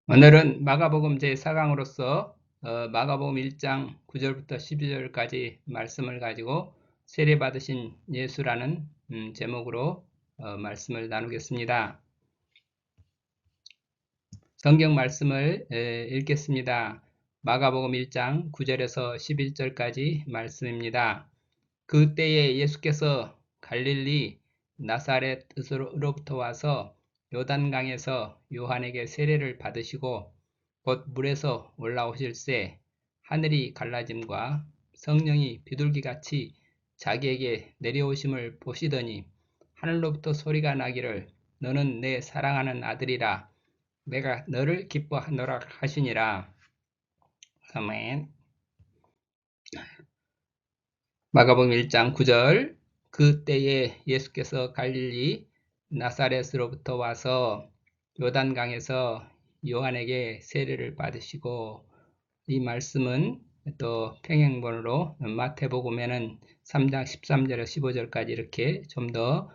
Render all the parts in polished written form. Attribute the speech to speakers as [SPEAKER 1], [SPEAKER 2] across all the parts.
[SPEAKER 1] 오늘은 마가복음 제4강으로서 마가복음 1장 9절부터 12절까지 말씀을 가지고 세례받으신 예수라는 제목으로 말씀을 나누겠습니다. 성경 말씀을 읽겠습니다. 마가복음 1장 9절에서 11절까지 말씀입니다. 그때에 예수께서 갈릴리 나사렛으로부터 와서 요단강에서 요한에게 세례를 받으시고 곧 물에서 올라오실새 하늘이 갈라짐과 성령이 비둘기같이 자기에게 내려오심을 보시더니 하늘로부터 소리가 나기를 너는 내 사랑하는 아들이라 내가 너를 기뻐하노라 하시니라. 아멘. 마가복음 1장 9절 그때에 예수께서 갈릴리 나사렛으로부터 와서 요단강에서 요한에게 세례를 받으시고, 이 말씀은 또 평행본으로 마태복음에는 3장 13절에서 15절까지 이렇게 좀 더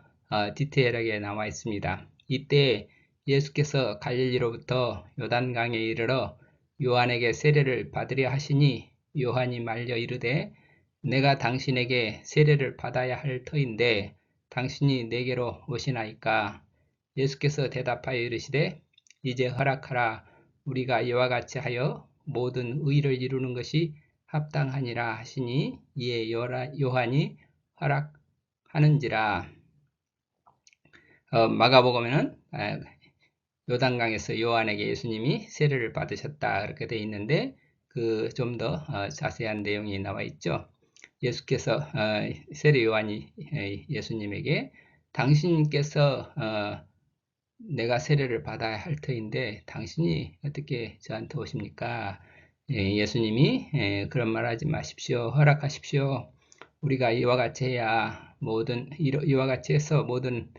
[SPEAKER 1] 디테일하게 나와 있습니다. 이때 예수께서 갈릴리로부터 요단강에 이르러 요한에게 세례를 받으려 하시니 요한이 말려 이르되 내가 당신에게 세례를 받아야 할 터인데 당신이 내게로 오시나이까. 예수께서 대답하여 이르시되 이제 허락하라. 우리가 이와 같이 하여 모든 의를 이루는 것이 합당하니라 하시니 이에 요한이 허락하는지라. 마가복음에는 요단강에서 요한에게 예수님이 세례를 받으셨다 그렇게 되어 있는데 그 좀 더 자세한 내용이 나와 있죠. 예수께서 세례 요한이 예수님에게 당신께서 내가 세례를 받아야 할 터인데 당신이 어떻게 저한테 오십니까? 예수님이 그런 말 하지 마십시오. 허락하십시오. 우리가 이와 같이 해야 이와 같이 해서 모든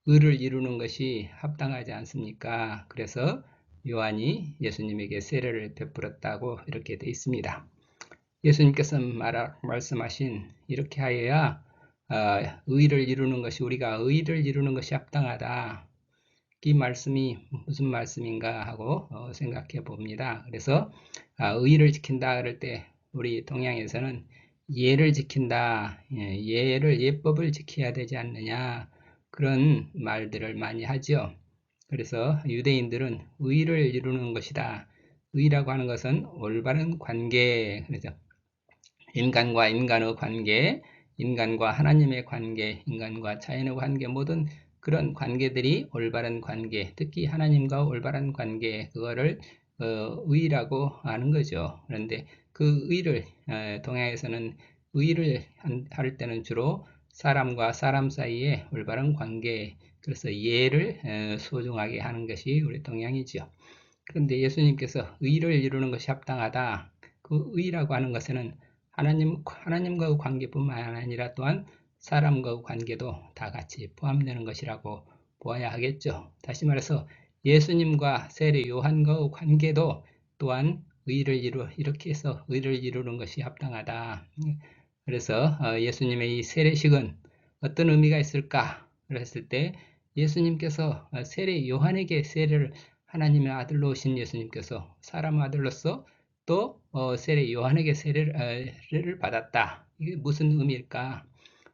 [SPEAKER 1] 의를 이루는 것이 합당하지 않습니까? 그래서 요한이 예수님에게 세례를 베풀었다고 이렇게 되어 있습니다. 예수님께서 말씀하신 이렇게 하여야 의를 이루는 것이 우리가 의를 이루는 것이 합당하다. 이 말씀이 무슨 말씀인가 하고 생각해 봅니다. 그래서 의를 지킨다 그럴 때 우리 동양에서는 예를 지킨다, 예법을 지켜야 되지 않느냐 그런 말들을 많이 하죠. 그래서 유대인들은 의를 이루는 것이다. 의라고 하는 것은 올바른 관계, 그래서 인간과 인간의 관계, 인간과 하나님의 관계, 인간과 자연의 관계, 모든 그런 관계들이 올바른 관계, 특히 하나님과 올바른 관계, 그거를 의라고 하는 거죠. 그런데 그 의를 동양에서는 의를 할 때는 주로 사람과 사람 사이의 올바른 관계, 그래서 예를 소중하게 하는 것이 우리 동양이죠. 그런데 예수님께서 의를 이루는 것이 합당하다. 그 의라고 하는 것에는 하나님과의 관계뿐만 아니라 또한 사람과의 관계도 다 같이 포함되는 것이라고 보아야 하겠죠. 다시 말해서 예수님과 세례 요한과의 관계도 또한 이렇게 해서 의를 이루는 것이 합당하다. 그래서 예수님의 이 세례식은 어떤 의미가 있을까? 그랬을 때 예수님께서 세례 요한에게 세례를 하나님의 아들로 오신 예수님께서 사람 아들로서 또 세례 요한에게 세례를 받았다. 이게 무슨 의미일까?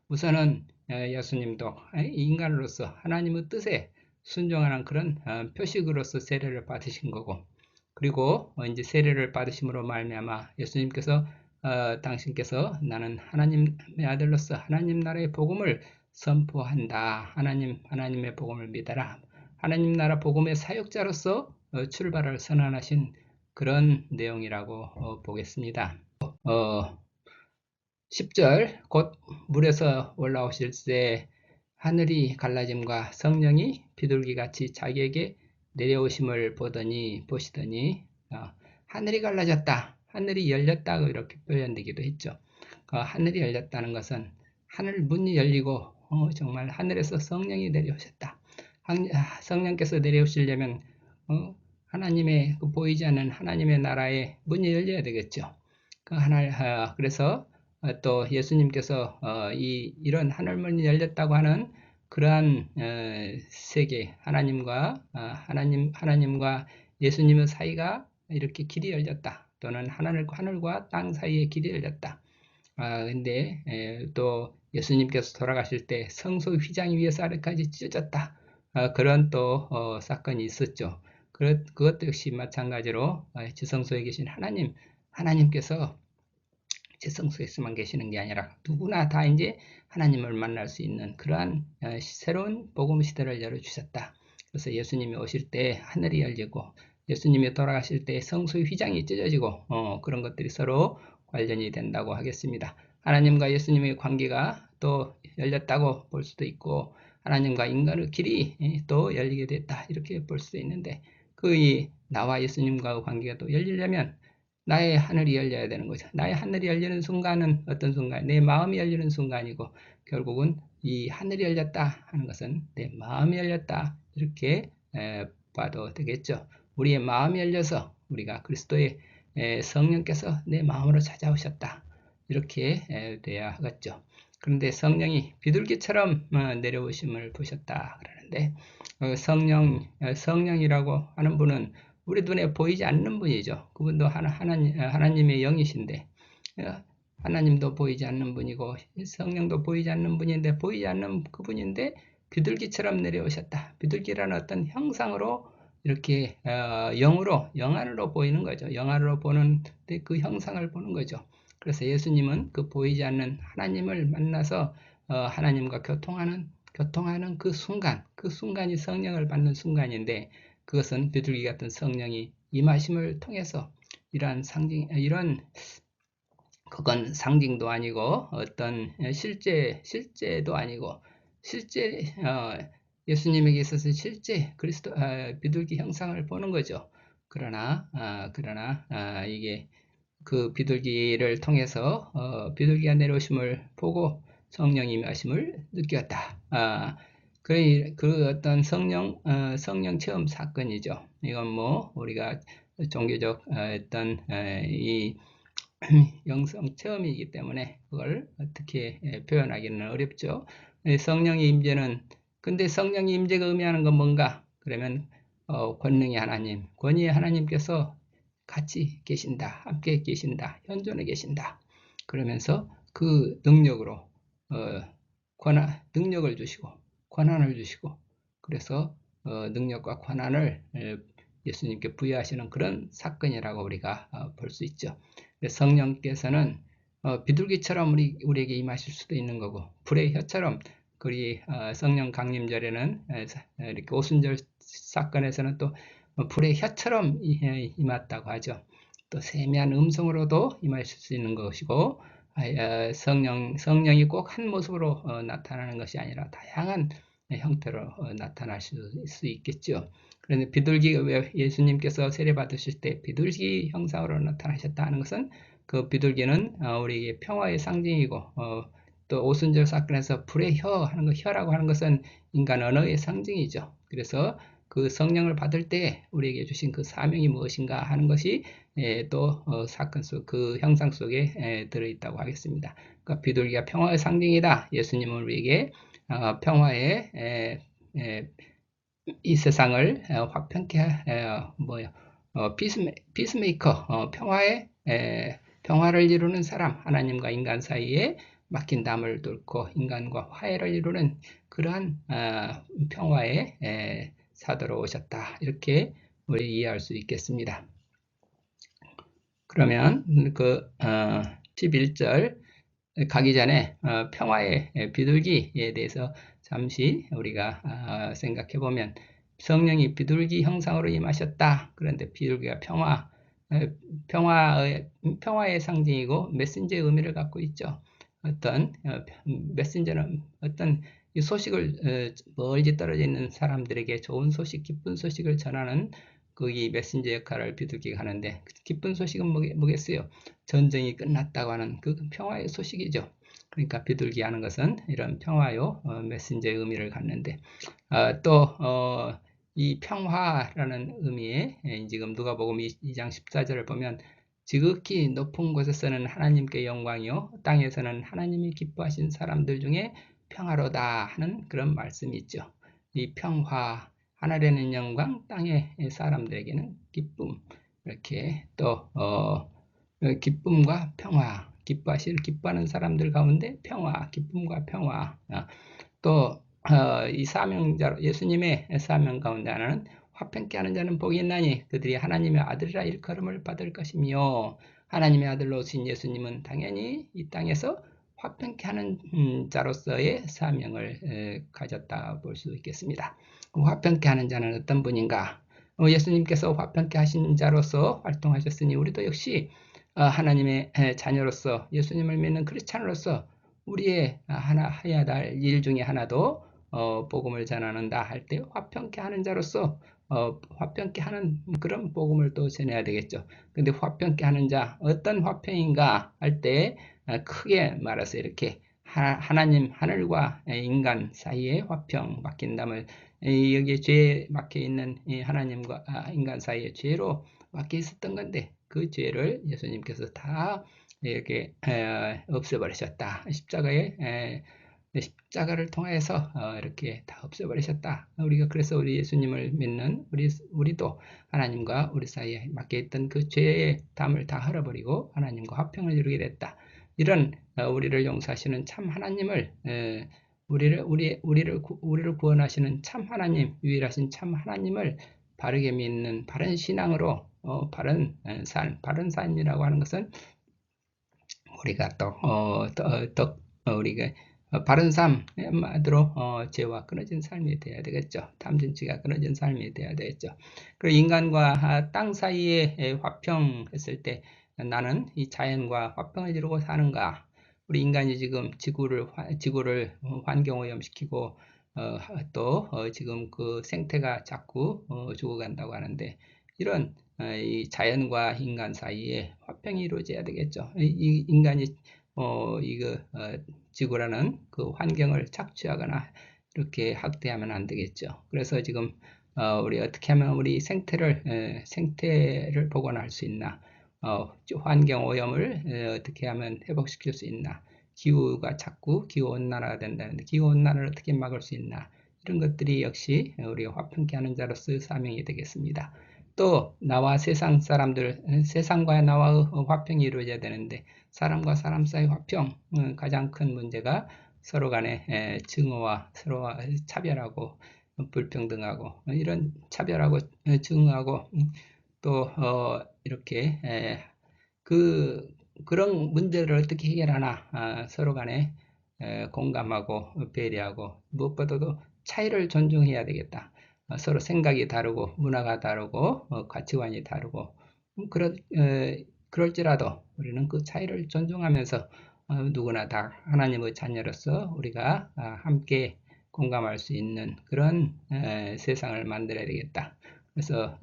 [SPEAKER 1] 우선은 예수님도 인간으로서 하나님의 뜻에 순종하는 그런 표식으로서 세례를 받으신 거고, 그리고 이제 세례를 받으심으로 말미암아 예수님께서 당신께서 나는 하나님의 아들로서 하나님 나라의 복음을 선포한다. 하나님의 복음을 믿어라. 하나님 나라 복음의 사역자로서 출발을 선언하신 그런 내용이라고 보겠습니다. 10절 곧 물에서 올라오실 때 하늘이 갈라짐과 성령이 비둘기같이 자기에게 내려오심을 보시더니 하늘이 갈라졌다. 하늘이 열렸다고 이렇게 표현되기도 했죠. 하늘이 열렸다는 것은 하늘 문이 열리고 정말 하늘에서 성령이 내려오셨다. 성령께서 내려오시려면 하나님의 보이지 않는 하나님의 나라의 문이 열려야 되겠죠. 그래서 또 예수님께서 이런 하늘문이 열렸다고 하는 그러한 세계, 하나님과 예수님의 사이가 이렇게 길이 열렸다. 또는 하늘과 땅 사이에 길이 열렸다. 근데 또 예수님께서 돌아가실 때 성소 휘장 위에서 아래까지 찢어졌다. 그런 또 사건이 있었죠. 그것도 역시 마찬가지로 지성소에 계신 하나님께서 지성소에서만 계시는 게 아니라 누구나 다 이제 하나님을 만날 수 있는 그러한 새로운 복음 시대를 열어주셨다. 그래서 예수님이 오실 때 하늘이 열리고 예수님이 돌아가실 때 성소의 휘장이 찢어지고 그런 것들이 서로 관련이 된다고 하겠습니다. 하나님과 예수님의 관계가 또 열렸다고 볼 수도 있고 하나님과 인간의 길이 또 열리게 됐다 이렇게 볼 수도 있는데 나와 예수님과의 관계가 또 열리려면 나의 하늘이 열려야 되는 거죠. 나의 하늘이 열리는 순간은 어떤 순간? 내 마음이 열리는 순간이고 결국은 이 하늘이 열렸다 하는 것은 내 마음이 열렸다 이렇게 봐도 되겠죠. 우리의 마음이 열려서 우리가 그리스도의 성령께서 내 마음으로 찾아오셨다 이렇게 돼야 하겠죠. 그런데 성령이 비둘기처럼 내려오심을 보셨다 그러는데 성령이라고 하는 분은 우리 눈에 보이지 않는 분이죠. 그분도 하나님의 영이신데 하나님도 보이지 않는 분이고 성령도 보이지 않는 분인데 보이지 않는 그분인데 비둘기처럼 내려오셨다. 비둘기라는 어떤 형상으로 이렇게 영안으로 보이는 거죠. 영안으로 보는 그 형상을 보는 거죠. 그래서 예수님은 그 보이지 않는 하나님을 만나서 하나님과 교통하는 그 순간이 성령을 받는 순간인데 그것은 비둘기 같은 성령이 임하심을 통해서 그건 상징도 아니고 어떤 실제도 아니고 예수님에게 있어서 실제 비둘기 형상을 보는 거죠. 그러나 이게 그 비둘기를 통해서 비둘기가 내려오심을 보고 성령이 임하심을 느꼈다. 그 어떤 성령 체험 사건이죠. 이건 뭐 우리가 종교적 어떤 이 영성 체험이기 때문에 그걸 어떻게 표현하기는 어렵죠. 성령의 임재는 근데 성령의 임재가 의미하는 건 뭔가? 그러면 권능의 하나님, 권위의 하나님께서 같이 계신다, 함께 계신다, 현존에 계신다. 그러면서 그 능력으로 능력을 주시고 권한을 주시고 그래서 능력과 권한을 예수님께 부여하시는 그런 사건이라고 우리가 볼 수 있죠. 성령께서는 비둘기처럼 우리에게 임하실 수도 있는 거고 불의 혀처럼 성령 강림절에는 이렇게 오순절 사건에서는 또 불의 혀처럼 임했다고 하죠. 또 세미한 음성으로도 임하실 수 있는 것이고 성령이 꼭 한 모습으로 나타나는 것이 아니라 다양한 형태로 나타날 수 있겠죠. 그런데 왜 예수님께서 세례 받으실 때 비둘기 형상으로 나타나셨다 하는 것은 그 비둘기는 우리에게 평화의 상징이고 또 오순절 사건에서 불의 혀 하는 거 혀라고 하는 것은 인간 언어의 상징이죠. 그래서 그 성령을 받을 때 우리에게 주신 그 사명이 무엇인가 하는 것이 또 사건 속 그 형상 속에 들어있다고 하겠습니다. 그러니까 비둘기가 평화의 상징이다. 예수님은 우리에게 평화의 이 세상을 화평케 피스메이커 평화를 이루는 사람 하나님과 인간 사이에 막힌 담을 뚫고 인간과 화해를 이루는 그러한 평화의 사도로 오셨다 이렇게 우리 이해할 수 있겠습니다. 그러면 그 11절 가기 전에 평화의 비둘기에 대해서 잠시 우리가 생각해 보면 성령이 비둘기 형상으로 임하셨다. 그런데 비둘기가 평화의 상징이고 메신저의 의미를 갖고 있죠. 메신저는 어떤 이 소식을 멀리 떨어져 있는 사람들에게 좋은 소식, 기쁜 소식을 전하는 이 메신저 역할을 비둘기가 하는데 기쁜 소식은 뭐겠어요? 전쟁이 끝났다고 하는 그 평화의 소식이죠. 그러니까 비둘기 하는 것은 이런 평화요 메신저의 의미를 갖는데 이 평화라는 의미에 지금 누가복음 2장 14절을 보면 지극히 높은 곳에서는 하나님께 영광이요 땅에서는 하나님이 기뻐하신 사람들 중에 평화로다 하는 그런 말씀이 있죠. 이 평화 하늘에는 영광, 땅의 사람들에게는 기쁨, 이렇게 또 기쁨과 평화, 기뻐하는 사람들 가운데 평화, 기쁨과 평화. 또 이 사명자로 예수님의 사명 가운데 하나는 화평케 하는 자는 복이 있나니 그들이 하나님의 아들이라 일컬음을 받을 것이며, 하나님의 아들로 오신 예수님은 당연히 이 땅에서 화평케 하는 자로서의 사명을 가졌다 볼 수 있겠습니다. 화평케 하는 자는 어떤 분인가? 예수님께서 화평케 하신 자로서 활동하셨으니 우리도 역시 하나님의 자녀로서, 예수님을 믿는 크리스찬으로서 우리의 하나 해야 할 일 중에 하나도 복음을 전하는다 할 때 화평케 하는 자로서 화평케 하는 그런 복음을 또 전해야 되겠죠. 근데 화평케 하는 자, 어떤 화평인가 할 때 크게 말해서 이렇게 하나님, 하늘과 인간 사이에 화평 막힌담을, 여기에 죄에 막혀 있는 하나님과 인간 사이에 죄로 막혀 있었던 건데 그 죄를 예수님께서 다 이렇게 없애버리셨다. 십자가를 통해서 이렇게 다 없애버리셨다. 우리가 그래서 우리 예수님을 믿는 우리도 하나님과 우리 사이에 막혀있던 그 죄의 담을 다 헐어버리고 하나님과 화평을 이루게 됐다. 이런 우리를 용서하시는 참 하나님을, 우리를 구원하시는 참 하나님, 유일하신 참 하나님을 바르게 믿는 바른 신앙으로 바른 삶이라고 하는 것은 우리가 우리가 바른 삶, 한마디로 죄와 끊어진 삶이 되어야 되겠죠. 탐진치가 끊어진 삶이 되어야 되겠죠. 그리고 인간과 땅 사이에 화평했을 때 나는 이 자연과 화평을 이루고 사는가? 우리 인간이 지금 지구를 환경오염시키고 또 지금 그 생태가 자꾸 죽어간다고 하는데, 이런 이 자연과 인간 사이에 화평이 이루어져야 되겠죠. 이 인간이 지구라는 그 환경을 착취하거나 이렇게 학대하면 안 되겠죠. 그래서 지금 우리 어떻게 하면 우리 생태를 복원할 수 있나? 환경 오염을 어떻게 하면 회복시킬 수 있나? 기후가 자꾸 기후 온난화가 된다는데 기후 온난화를 어떻게 막을 수 있나? 이런 것들이 역시 우리가 화평케 하는 자로서의 사명이 되겠습니다. 또 나와 세상 사람들, 세상과 나와 화평이 이루어져야 되는데 사람과 사람 사이 화평, 가장 큰 문제가 서로 간에 증오와 서로 차별하고 불평등하고 이런 차별하고 증오하고 또 이렇게 그런 문제를 어떻게 해결하나, 서로 간에 공감하고 배려하고 무엇보다도 차이를 존중해야 되겠다. 서로 생각이 다르고 문화가 다르고 가치관이 다르고 그럴지라도 우리는 그 차이를 존중하면서 누구나 다 하나님의 자녀로서 우리가 함께 공감할 수 있는 그런 세상을 만들어야 되겠다. 그래서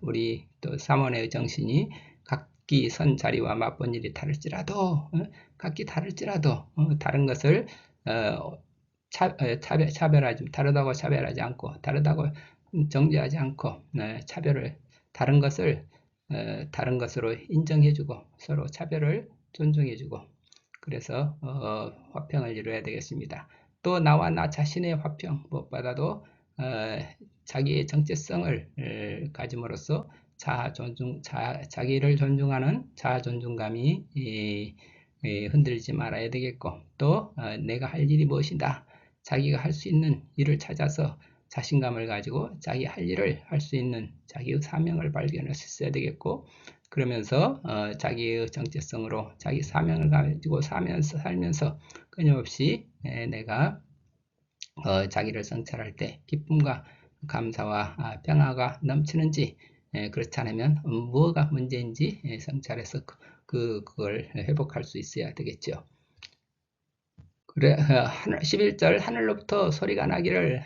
[SPEAKER 1] 우리 또 사모의 정신이 각기 선 자리와 맛본 일이 다를지라도 각기 다를지라도 다른 것을 다르다고 차별하지 않고 다르다고 정죄하지 않고 다른 것을 다른 것으로 인정해주고 서로 차별을 존중해주고, 그래서 화평을 이루어야 되겠습니다. 또 나와 나 자신의 화평, 무엇보다도 자기의 정체성을 가짐으로써 자기를 존중하는 자아 존중감이 흔들리지 말아야 되겠고, 또 내가 할 일이 무엇이다, 자기가 할 수 있는 일을 찾아서 자신감을 가지고 자기 할 일을 할 수 있는 자기의 사명을 발견할 수 있어야 되겠고, 그러면서 자기의 정체성으로 자기 사명을 가지고 살면서 끊임없이 내가 자기를 성찰할 때 기쁨과 감사와 평화가 넘치는지, 그렇지 않으면 뭐가 문제인지 성찰해서 그걸 회복할 수 있어야 되겠죠. 그래, 11절 하늘로부터 소리가 나기를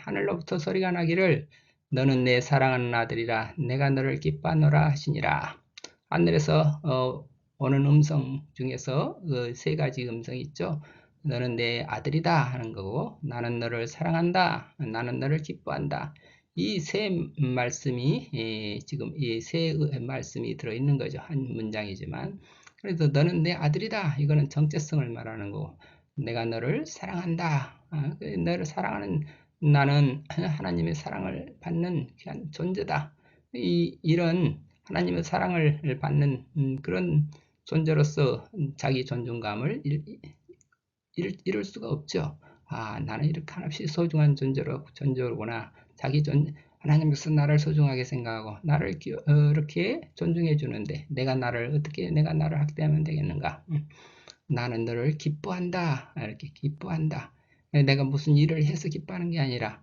[SPEAKER 1] 너는 내 사랑하는 아들이라 내가 너를 기뻐하노라 하시니라. 하늘에서 오는 음성 중에서 세 가지 음성이 있죠. 너는 내 아들이다 하는 거고, 나는 너를 사랑한다, 나는 너를 기뻐한다. 이 세 말씀이 지금 이 세 말씀이 들어있는 거죠. 한 문장이지만. 그래서 너는 내 아들이다, 이거는 정체성을 말하는 거고, 내가 너를 사랑한다, 너를 사랑하는 나는 하나님의 사랑을 받는 귀한 존재다. 이런 하나님의 사랑을 받는 그런 존재로서 자기 존중감을 잃을 수가 없죠. 아, 나는 이렇게 한없이 소중한 존재로구나. 하나님께서 나를 소중하게 생각하고 나를 이렇게 존중해 주는데 내가 나를 학대하면 되겠는가? 나는 너를 기뻐한다. 이렇게 기뻐한다. 내가 무슨 일을 해서 기뻐하는 게 아니라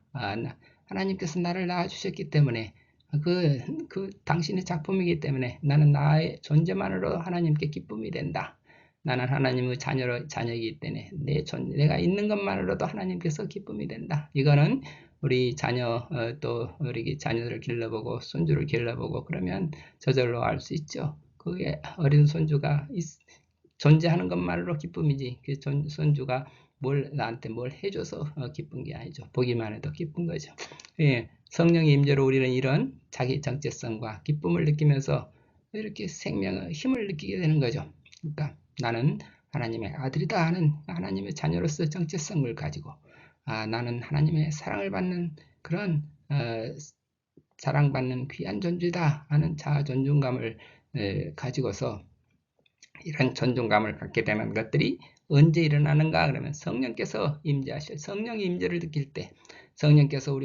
[SPEAKER 1] 하나님께서 나를 낳아주셨기 때문에 그 당신의 작품이기 때문에 나는 나의 존재만으로 하나님께 기쁨이 된다. 나는 하나님의 자녀이기 때문에 내가 있는 것만으로도 하나님께서 기쁨이 된다. 이거는 우리 또 우리 자녀들을 길러보고 손주를 길러보고 그러면 저절로 알 수 있죠. 그게 어린 손주가 존재하는 것만으로 기쁨이지 그 손주가 나한테 뭘 해줘서 기쁜 게 아니죠. 보기만 해도 기쁜 거죠. 예, 성령의 임재로 우리는 이런 자기 정체성과 기쁨을 느끼면서 이렇게 생명의 힘을 느끼게 되는 거죠. 그러니까 나는 하나님의 아들이다 하는 하나님의 자녀로서 정체성을 가지고 나는 하나님의 사랑을 받는 그런 사랑받는 귀한 존재다 하는 자아 존중감을 가지고서 이런 존중감을 갖게 되는 것들이 언제 일어나는가 그러면 성령께서 성령의 임재를 느낄 때 성령께서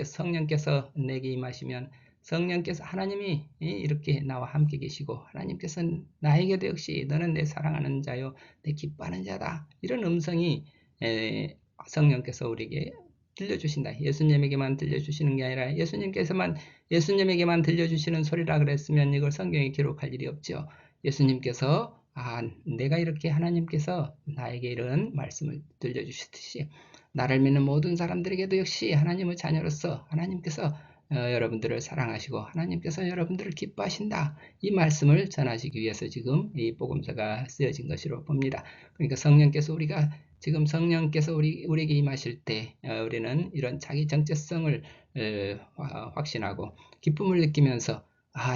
[SPEAKER 1] 성령께서 내게 임하시면 성령께서 하나님이 이렇게 나와 함께 계시고 하나님께서 나에게도 역시 너는 내 사랑하는 자요 내 기뻐하는 자다 이런 음성이 성령께서 우리에게 들려주신다. 예수님에게만 들려주시는 게 아니라 예수님에게만 들려주시는 소리라 그랬으면 이걸 성경에 기록할 일이 없죠. 예수님께서 하나님께서 나에게 이런 말씀을 들려주셨듯이 나를 믿는 모든 사람들에게도 역시 하나님의 자녀로서 하나님께서 여러분들을 사랑하시고 하나님께서 여러분들을 기뻐하신다. 이 말씀을 전하시기 위해서 지금 이 복음서가 쓰여진 것으로 봅니다. 그러니까 성령께서 우리에게 임하실 때 우리는 이런 자기 정체성을 확신하고 기쁨을 느끼면서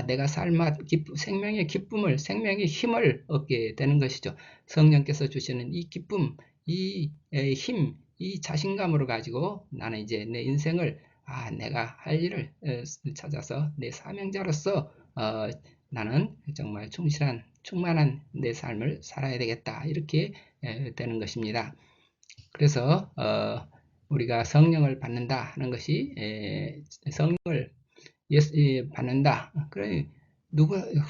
[SPEAKER 1] 내가 생명의 기쁨을, 생명의 힘을 얻게 되는 것이죠. 성령께서 주시는 이 기쁨, 이 힘, 이 자신감으로 가지고 나는 이제 내 인생을 내가 할 일을 찾아서 내 사명자로서 나는 정말 충만한 내 삶을 살아야 되겠다. 이렇게 되는 것입니다. 그래서 우리가 성령을 받는다 하는 것이 성령을 받는다. 그러니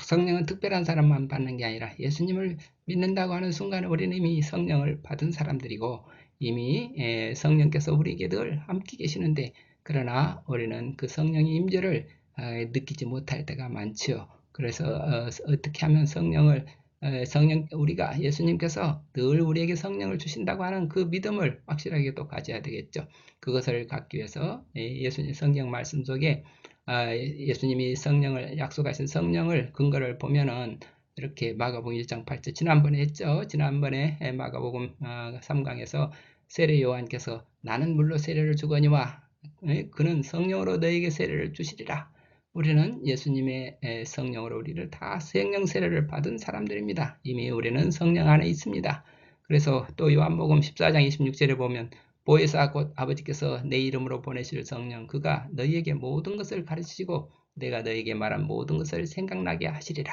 [SPEAKER 1] 성령은 특별한 사람만 받는 게 아니라 예수님을 믿는다고 하는 순간에 우리는 이미 성령을 받은 사람들이고 이미 성령께서 우리에게 늘 함께 계시는데 그러나 우리는 그 성령의 임재를 느끼지 못할 때가 많죠. 그래서 어떻게 하면 우리가 예수님께서 늘 우리에게 성령을 주신다고 하는 그 믿음을 확실하게 또 가져야 되겠죠. 그것을 갖기 위해서 예수님 성경 말씀 속에 예수님이 약속하신 성령을 근거를 보면은 이렇게 마가복음 1장 8절 지난번에 했죠. 지난번에 마가복음 3강에서 세례 요한께서 나는 물로 세례를 주거니와 그는 성령으로 너에게 세례를 주시리라. 우리는 예수님의 성령으로 우리를 다 성령 세례를 받은 사람들입니다. 이미 우리는 성령 안에 있습니다. 그래서 또 요한복음 14장 26절에 보면 보혜사 곧 아버지께서 내 이름으로 보내실 성령 그가 너희에게 모든 것을 가르치시고 내가 너희에게 말한 모든 것을 생각나게 하시리라.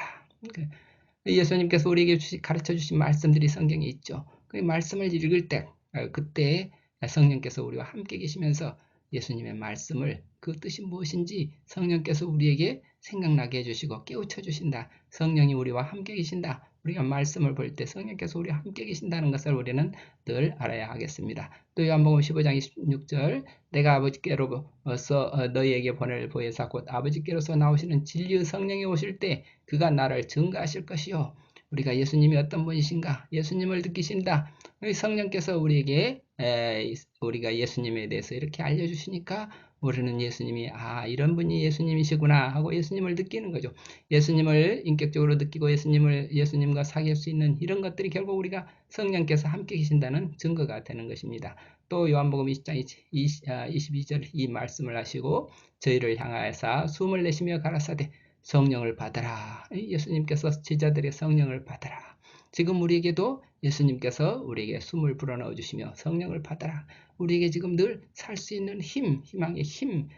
[SPEAKER 1] 예수님께서 우리에게 가르쳐 주신 말씀들이 성경에 있죠. 그 말씀을 읽을 때 그때 성령께서 우리와 함께 계시면서 예수님의 말씀을 그 뜻이 무엇인지 성령께서 우리에게 생각나게 해주시고 깨우쳐 주신다. 성령이 우리와 함께 계신다. 우리가 말씀을 볼 때 성령께서 우리와 함께 계신다는 것을 우리는 늘 알아야 하겠습니다. 또 요한복음 15장 26절 내가 아버지께로서 너희에게 보낼 보혜사 곧 아버지께로서 나오시는 진리의 성령이 오실 때 그가 나를 증거하실 것이요. 우리가 예수님이 어떤 분이신가 예수님을 느끼신다. 성령께서 우리가 예수님에 대해서 이렇게 알려주시니까 우리는 예수님이 이런 분이 예수님이시구나 하고 예수님을 느끼는 거죠. 예수님을 인격적으로 느끼고 예수님과 사귈 수 있는 이런 것들이 결국 우리가 성령께서 함께 계신다는 증거가 되는 것입니다. 또 요한복음 20장 22절 이 말씀을 하시고 저희를 향하여서 숨을 내쉬며 가라사대 성령을 받아라. 예수님께서 제자들의 성령을 받아라. 지금 우리에게도 예수님께서 우리에게 숨을 불어넣어 주시며 성령을 받아라. 우리에게 지금 늘 살 수 있는 희망의 힘,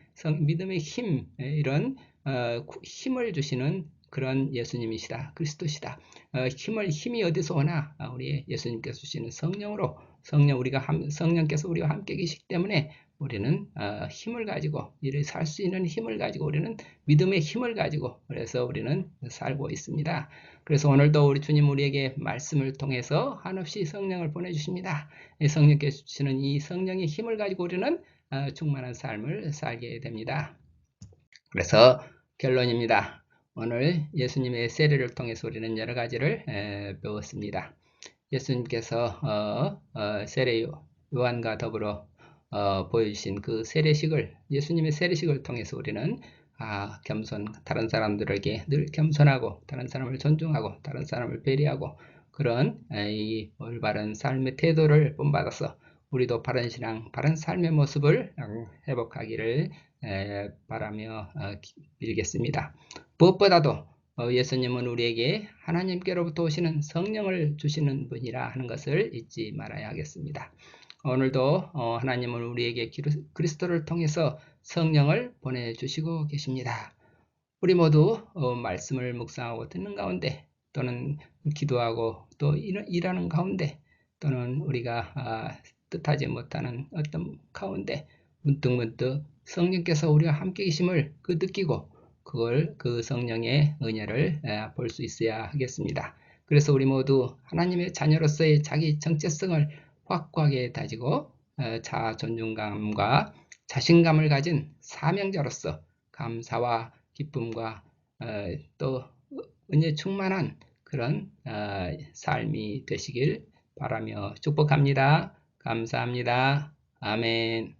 [SPEAKER 1] 믿음의 힘 이런 힘을 주시는 그런 예수님이시다. 그리스도시다. 힘이 어디서 오나? 우리 예수님께서 주시는 성령으로, 성령께서 우리와 함께 계시기 때문에 우리는 힘을 가지고, 이를 살 수 있는 힘을 가지고, 우리는 믿음의 힘을 가지고, 그래서 우리는 살고 있습니다. 그래서 오늘도 우리 주님 우리에게 말씀을 통해서 한없이 성령을 보내주십니다. 성령께서 주시는 이 성령의 힘을 가지고 우리는 충만한 삶을 살게 됩니다. 그래서 결론입니다. 오늘 예수님의 세례를 통해서 우리는 여러 가지를 배웠습니다. 예수님께서 세례 요한과 더불어 보여주신 그 세례식을, 예수님의 세례식을 통해서 우리는 다른 사람들에게 늘 겸손하고, 다른 사람을 존중하고, 다른 사람을 배려하고, 그런 이 올바른 삶의 태도를 본받아서 우리도 바른 신앙, 바른 삶의 모습을 회복하기를 바라며 빌겠습니다. 무엇보다도 예수님은 우리에게 하나님께로부터 오시는 성령을 주시는 분이라 하는 것을 잊지 말아야 하겠습니다. 오늘도 하나님은 우리에게 그리스도를 통해서 성령을 보내주시고 계십니다. 우리 모두 말씀을 묵상하고 듣는 가운데, 또는 기도하고 또 일하는 가운데, 또는 우리가 뜻하지 못하는 어떤 가운데 문득문득 성령께서 우리와 함께 계심을 느끼고, 그 성령의 은혜를 볼 수 있어야 하겠습니다. 그래서 우리 모두 하나님의 자녀로서의 자기 정체성을 확고하게 다지고 자아 존중감과 자신감을 가진 사명자로서 감사와 기쁨과 또 은혜 충만한 그런 삶이 되시길 바라며 축복합니다. 감사합니다. 아멘.